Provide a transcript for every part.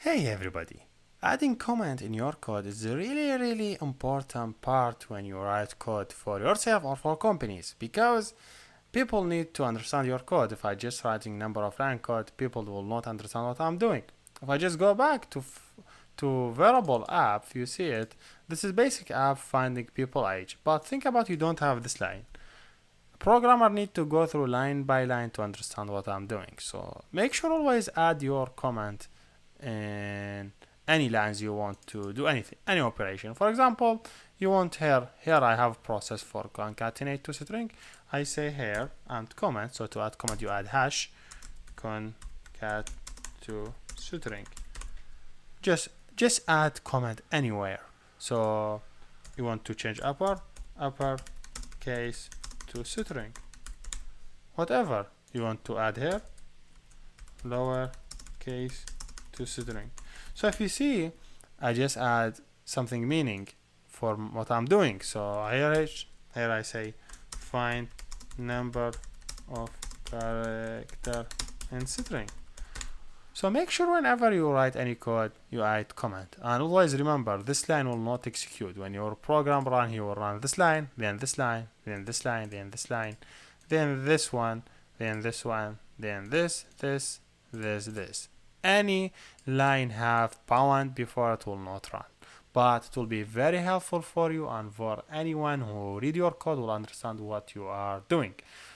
Hey everybody! Adding comment in your code is a really important part when you write code for yourself or for companies because people need to understand your code. If I just writing number of line code, people will not understand what I'm doing. If I just go back to variable app, you see it. This is basic app finding people age. But think about you don't have this line. A programmer need to go through line by line to understand what I'm doing. So make sure always add your comment in any lines you want to do anything, any operation. For example, you want here I have process for concatenate to string. I say here and comment. So to add comment, you add hash concat to string. Just add comment anywhere. So you want to change upper case to string. Whatever you want to add here, lower case to string. So if you see, I just add something meaning for what I'm doing. So here I say find number of character in string. So make sure whenever you write any code, you add comment. And always remember, this line will not execute. When your program run, he will run this line, then this line, then this line, then this line, then this one, then this one, then this. Any line have bound before it will not run. But it will be very helpful for you and for anyone who read your code will understand what you are doing.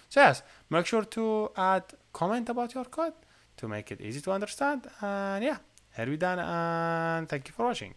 So yes, make sure to add comment about your code to make it easy to understand. And yeah, here we done and thank you for watching.